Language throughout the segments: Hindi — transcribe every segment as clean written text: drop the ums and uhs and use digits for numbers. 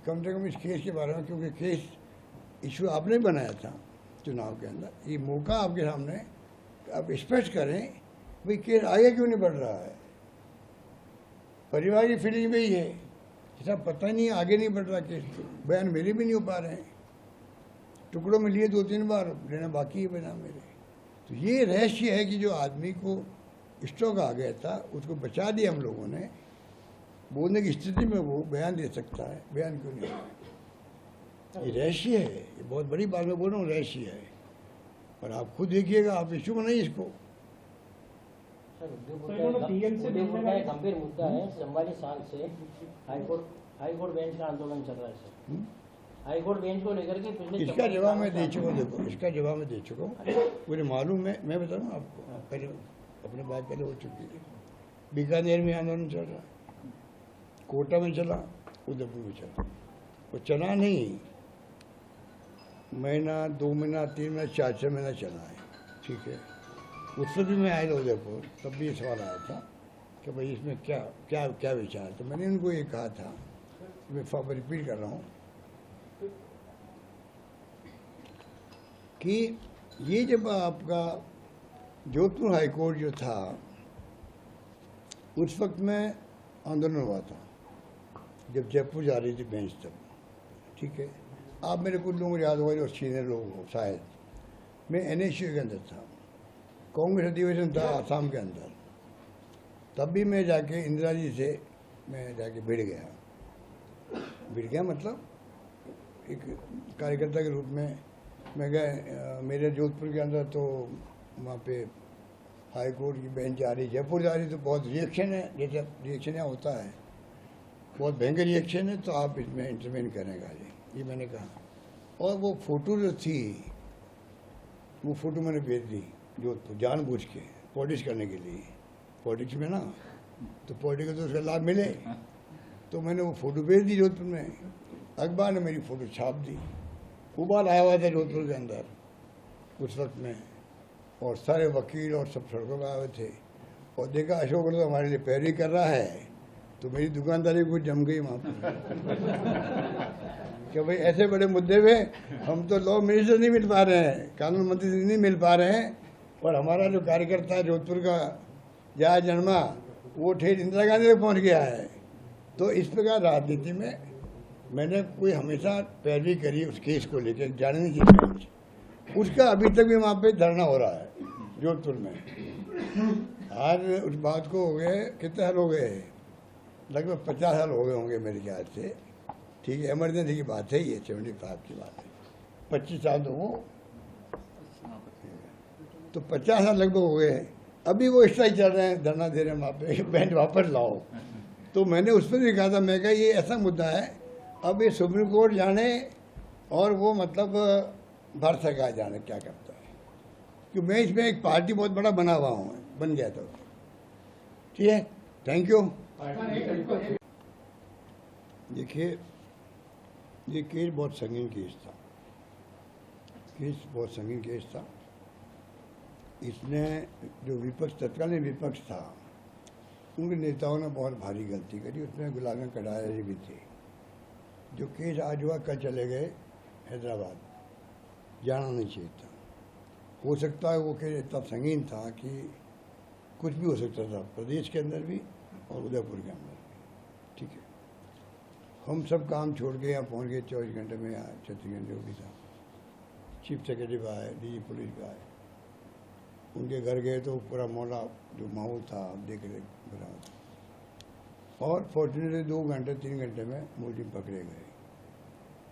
कम से कम इस केस के बारे में, क्योंकि केस इशू आपने बनाया था चुनाव के अंदर, ये मौका आपके सामने, आप स्पष्ट करें भाई केस आगे क्यों नहीं बढ़ रहा है। परिवार की फीलिंग भी है जैसा पता नहीं आगे नहीं बढ़ रहा केस, बयान मेरे भी नहीं हो पा रहे हैं, टुकड़ों में लिए 2-3 बार, लेना बाकी है बयान मेरे। तो ये रहस्य है कि जो आदमी को स्ट्रोक आ गया था उसको बचा दिया हम लोगों ने, बोलने की स्थिति में वो बयान दे सकता है, बयान क्यों नहीं। ये रहस्य है, ये बहुत बड़ी बात मैं बोल रहा हूँ, रहस्य है। और आप खुद देखिएगा, आप इशू बनाइए इसको। उदयपुर का एक गंभीर मुद्दा है, 44 साल से हाईकोर्ट बेंच का आंदोलन चल रहा है सर। हाईकोर्ट बेंच को लेकर के पिछले इसका जवाब मैं दे चुका हूँ। देखो, इसका जवाब मैं दे चुका हूँ, मुझे मालूम है। मैं बताऊँ आपको, पहले अपने बात पहले हो चुकी है। बीकानेर में आंदोलन चल रहा है, कोटा में चला, उदयपुर में चला। वो चला नहीं, महीना 2 महीना 3 महीना 4 महीना चला है, ठीक है। उससे भी मैं आया था उदयपुर, तब भी ये सवाल आया था कि भाई इसमें क्या क्या क्या विचार। तो मैंने उनको ये कहा था, मैं रिपीट कर रहा हूँ कि ये जब आपका जोधपुर हाईकोर्ट जो था, उस वक्त में आंदोलन हुआ था जब जयपुर जा रही थी बेंच तक, ठीक है। आप मेरे कुछ लोगों को याद होगा जो सीनियर लोग हो शायद, मैं NSU के अंदर था, कांग्रेस अधिवेशन था आसाम के अंदर, तब भी मैं जाके इंदिरा जी से मैं जाके भिड़ गया मतलब एक कार्यकर्ता के रूप में मैं गया। मेरे जोधपुर के अंदर तो वहाँ पे हाई कोर्ट की बेंच जा रही, जयपुर जा रही, तो बहुत रिएक्शन है, जैसे रिएक्शन यहाँ होता है, बहुत भयंकर रिएक्शन है, तो आप इसमें इंटरवेन करेंगे ये मैंने कहा। और वो फ़ोटो जो थी, वो फ़ोटो मैंने भेज दी जोधपुर जानबूझ के, पॉलिटिक्स करने के लिए। पॉलिटिक्स में ना, तो पॉलिटिक्स तो उसका लाभ मिले, तो मैंने वो फ़ोटो भेज दी जोधपुर में। अखबार ने मेरी फ़ोटो छाप दी, उबाल आया हुआ था जोधपुर के अंदर उस वक्त में, और सारे वकील और सब सड़कों पर आए हुए थे। और देखा अशोक तो हमारे लिए पैरवी कर रहा है, तो मेरी दुकानदारी कुछ जम गई वहाँ पर कि भाई ऐसे बड़े मुद्दे में हम तो लॉ मिनिस्टर नहीं मिल पा रहे हैं, कानून मंत्री नहीं मिल पा रहे हैं, और हमारा जो कार्यकर्ता जोधपुर का जहाँ जन्मा वो ठेठ इंदिरा गांधी तक पहुँच गया है। तो इस प्रकार राजनीति में मैंने कोई हमेशा पैरवी करी उस केस को लेकर, जाने नहीं चाहिए। उसका अभी तक भी वहाँ पे धरना हो रहा है जोधपुर में। आज उस बात को हो गए कितने साल हो गए, लगभग 50 साल हो गए होंगे मेरे ख्याल से, ठीक है। इमरजेंसी की बात है ये, 75 की बात है, 25 साल तो वो, तो 50 साल लगभग हो गए। अभी वो इस तरह ही चल रहे हैं, धरना दे रहे हैं वहाँ पे, बेंच वापस लाओ। तो मैंने उस पर भी कहा था, मैं कहा ये ऐसा मुद्दा है, अब ये सुप्रीम कोर्ट जाने और वो मतलब भारत सरकार जाने क्या करता है, क्योंकि मैं इसमें एक पार्टी बहुत बड़ा बना हुआ हूँ, बन गया था। ठीक है, थैंक यू। देखिए, ये केस बहुत संगीन केस था, बहुत संगीन केस था। इसने जो विपक्ष, तत्कालीन विपक्ष था, उनके नेताओं ने बहुत भारी गलती करी, उसमें गुलाम कटारिया भी थे। जो केस आज हुआ, कल चले गए हैदराबाद, जाना नहीं चाहिए था। हो सकता है वो केस इतना संगीन था कि कुछ भी हो सकता था, प्रदेश के अंदर भी और उदयपुर के अंदर भी, ठीक है। हम सब काम छोड़ के यहाँ पहुँच गए, 24 घंटे में आए, 36 घंटे हो गई था। चीफ सेक्रेटरी भी आए, DG पुलिस भी आए, उनके घर गए तो पूरा मोहल्ला जो माहौल था आप देख रहे बना था। और फॉर्चुनेटली 2 घंटे 3 घंटे में मुलजिम पकड़े गए।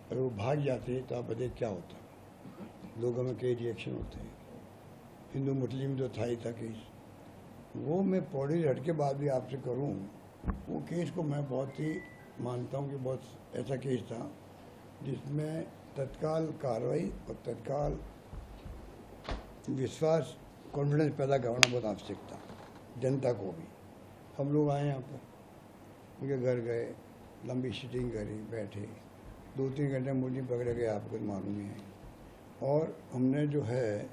अगर वो भाग जाते तो आप बताइए क्या होता, लोगों में कई रिएक्शन होते हैं। हिंदू मुस्लिम जो था ही था केस, वो मैं पौड़ी हट के बाद भी आपसे करूं, वो केस को मैं बहुत ही मानता हूं कि बहुत ऐसा केस था जिसमें तत्काल कार्रवाई और तत्काल विश्वास, कॉन्फिडेंस पैदा करना बहुत आवश्यक था जनता को भी। हम लोग आए यहाँ पर, उनके घर गए, लंबी सीटिंग करी, बैठे, 2-3 घंटे मुलजिम पकड़े गए, आपको मालूम ही है। और हमने जो है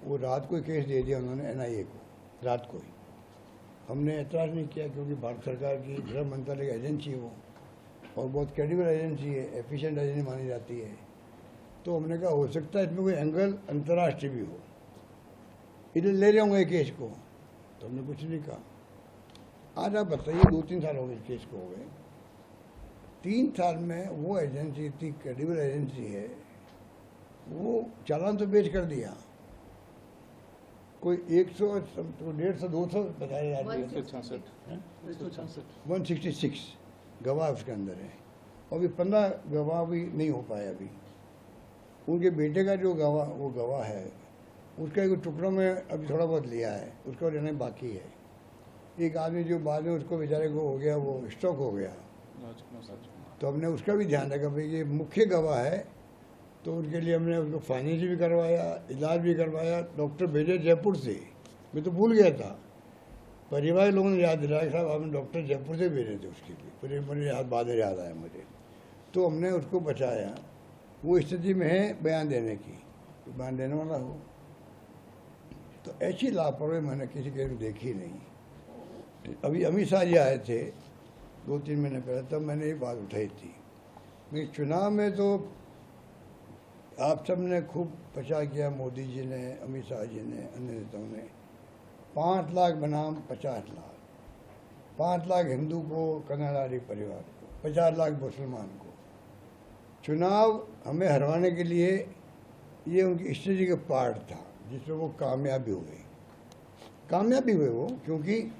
वो रात को ही केस दे दिया उन्होंने NIA को, रात को ही। हमने एतराज़ नहीं किया क्योंकि भारत सरकार की गृह मंत्रालय की एजेंसी है वो, और बहुत क्रेडिबल एजेंसी है, एफिशिएंट एजेंसी मानी जाती है। तो हमने कहा हो सकता है इसमें कोई एंगल अंतर्राष्ट्रीय भी हो, इसलिए ले जाऊँगा ये केस को। तो हमने कुछ नहीं कहा। आज आप बताइए 2-3 साल हो गए केस को, हो गए 3 साल में वो एजेंसी इतनी क्रेडिबल एजेंसी है, वो चालान तो पेश कर दिया, कोई 100 150 200 बताया जाती है, 166 गवाह उसके अंदर है, और अभी 15 गवाह भी नहीं हो पाए। अभी उनके बेटे का जो गवाह वो गवाह है, उसका एक टुकड़ों में अभी थोड़ा बहुत लिया है, उसका लेना बाकी है। एक आदमी जो बाद में उसको बेचारे को हो गया, वो स्ट्रोक हो गया, तो हमने उसका भी ध्यान रखा भाई ये मुख्य गवाह है, तो उनके लिए हमने उसको फाइनेंस भी करवाया, इलाज भी करवाया, डॉक्टर भेजे जयपुर से। मैं तो भूल गया था, परिवार लोगों ने याद दिलाया साहब आपने डॉक्टर जयपुर से भेजे थे उसके लिए, फिर मुझे बाद में याद आया मुझे। तो हमने उसको बचाया। वो स्थिति में है बयान देने की, बयान देने वाला हो। तो ऐसी लापरवाही मैंने किसी के में देखी नहीं। अभी अमित शाह जी आए थे 2-3 महीने पहले, तब मैंने ये बात उठाई थी। लेकिन चुनाव में तो आप सब ने खूब प्रचार किया, मोदी जी ने, अमित शाह जी ने, अन्य नेताओं ने। 5 लाख बनाम 50 लाख, 5 लाख हिंदू को, कन्नाडारी परिवार को, 50 लाख मुसलमान को। चुनाव हमें हरवाने के लिए ये उनकी स्ट्रेटजी का पार्ट था, जिसमें वो कामयाबी हुए वो, क्योंकि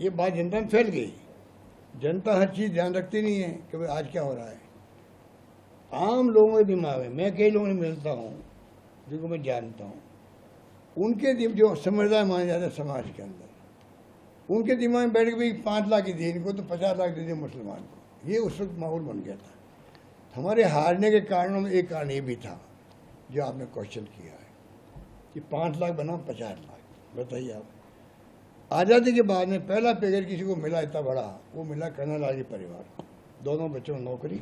ये बात जनता में फैल गई। जनता हर चीज़ ध्यान रखती नहीं है कि भाई आज क्या हो रहा है। आम लोगों के दिमाग में, मैं कई लोगों से मिलता हूँ जिनको मैं जानता हूँ, उनके जो समझदार माने जाते हैं समाज के अंदर, उनके दिमाग में बैठ के भाई 5 लाख ही दिए इनको, तो 50 लाख दे दिए मुसलमान को। ये उस वक्त माहौल बन गया था। हमारे हारने के कारणों में एक कारण ये भी था जो आपने क्वेश्चन किया है कि 5 लाख बनाम 50 लाख। बताइए आप, आज़ादी के बाद में पहला पैकेज किसी को मिला इतना बड़ा, वो मिला कर्नल परिवार। दोनों बच्चों को नौकरी,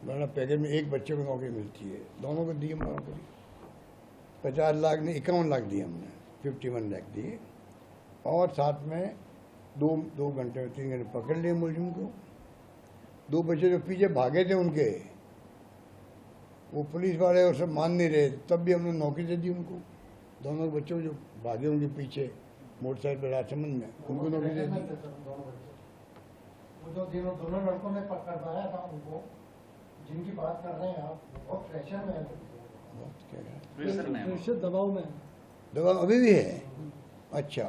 वरना पैकेज में एक बच्चे को नौकरी मिलती है, दोनों को दी नौकरी। 50 लाख ने 51 लाख दिए हमने, 51 लाख दिए। और साथ में 2 घंटे में 3 घंटे पकड़ लिए मुलजिम को। 2 बच्चे जो पीछे भागे थे उनके, वो पुलिस वाले और सब मान नहीं रहे, तब भी हमने नौकरी दे दी उनको। दोनों बच्चों जो भागे उनके पीछे मोटरसाइकिल पर राजसमंद में, उनको नौकरी दे दी। वो जो दोनों लड़कों ने पकड़वाया था उनको, जिनकी बात कर रहे हैं आप, बहुत प्रेशर में है, प्रेशर दबाव में, दबाव अभी भी है। अच्छा,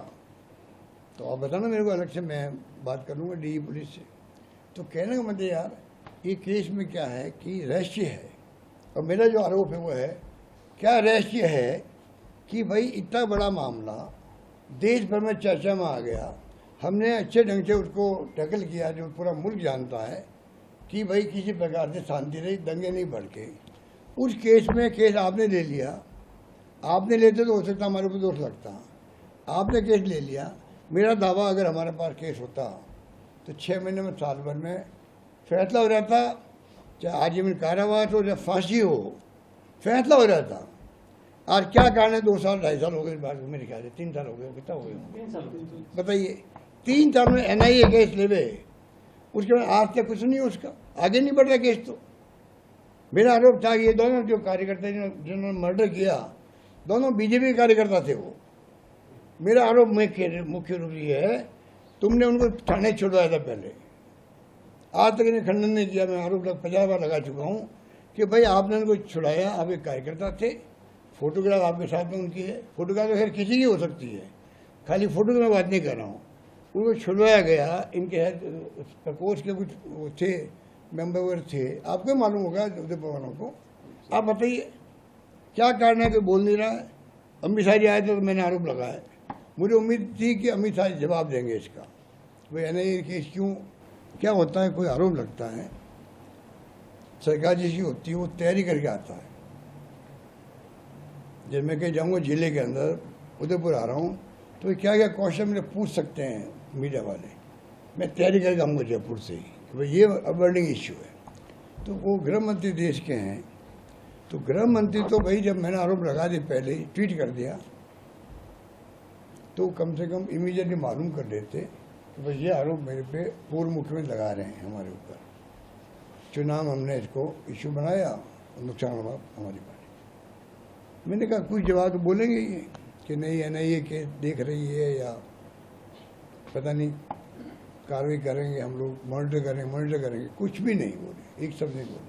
तो आप बताना मेरे को, अलग से मैं बात करूँगा डी पुलिस से। तो कहने का मतलब यार, ये केस में क्या है कि रहस्य है, और मेरा जो आरोप है वो है, क्या रहस्य है कि भाई इतना बड़ा मामला देश भर में चर्चा में आ गया, हमने अच्छे ढंग से उसको टैकल किया, जो पूरा मुल्क जानता है कि भाई किसी प्रकार से शांति रही, दंगे नहीं भड़के। उस केस में केस आपने ले लिया, आपने लेते तो हो सकता हमारे ऊपर दोष लगता, आपने केस ले लिया। मेरा दावा अगर हमारे पास केस होता तो 6 महीने में, साल भर में फैसला हो जाता, चाहे आजीवन कारावास हो या फांसी हो, फैसला हो जाता। आज क्या कारण है 2 साल 2.5 साल हो गए, बाद मेरे ख्याल से 3 साल हो गए, कितना हो गया बताइए। 3 साल में NIA केस लेवे, उसके बाद आज तक कुछ नहीं हो, उसका आगे नहीं बढ़ रहा केस। तो मेरा आरोप था कि ये दोनों जो कार्यकर्ता जिन्होंने मर्डर किया, दोनों BJP के कार्यकर्ता थे। वो मेरा आरोप मुख्य रूप ये है, तुमने उनको थाने छुड़वाया था पहले, आज तक इन्हें खंडन नहीं किया। मैं आरोप 50 बार लगा चुका हूँ कि भाई आपने उनको छुड़ाया, आप एक कार्यकर्ता थे, फोटोग्राफ आपके साथ में उनकी है, फोटोग्राफ तो खैर किसी की हो सकती है, खाली फोटो की मैं बात नहीं कर रहा हूँ। उनको छुड़वाया गया, इनके प्रकोष्ठ के कुछ थे मेंबर थे, आपको मालूम होगा उदय पवारों को। आप बताइए क्या कारण है कि बोल नहीं रहा है। अमित शाह जी आए थे तो मैंने आरोप लगाया, मुझे उम्मीद थी कि अमित शाह जवाब देंगे इसका, भाई NIA केस क्यों, क्या होता है, कोई आरोप लगता है, सरकार जैसी होती है वो तैयारी करके आता है। जब मैं कहीं जाऊँगा जिले के अंदर, उदयपुर आ रहा हूँ, तो क्या क्या क्वेश्चन मुझे पूछ सकते हैं मीडिया वाले, मैं तैयारी करके आऊँगा जयपुर से ही कि भाई ये बर्निंग इश्यू है। तो वो गृह मंत्री देश के हैं, तो गृह मंत्री तो भाई जब मैंने आरोप लगा दी पहले ही ट्वीट कर दिया, तो कम से कम इमीडिएटली मालूम कर लेते कि भाई ये आरोप मेरे पे पूर्व मुख्यमंत्री लगा रहे हैं हमारे ऊपर। चुनाव हमने इसको इशू बनाया और नुकसान हुआ हमारी पार्टी। मैंने कहा कुछ जवाब तो बोलेंगे ही कि नहीं NIA केस देख रही है या पता नहीं कार्रवाई करेंगे, हम लोग मॉनिटर करेंगे, कुछ भी नहीं बोले, एक शब्द नहीं बोले।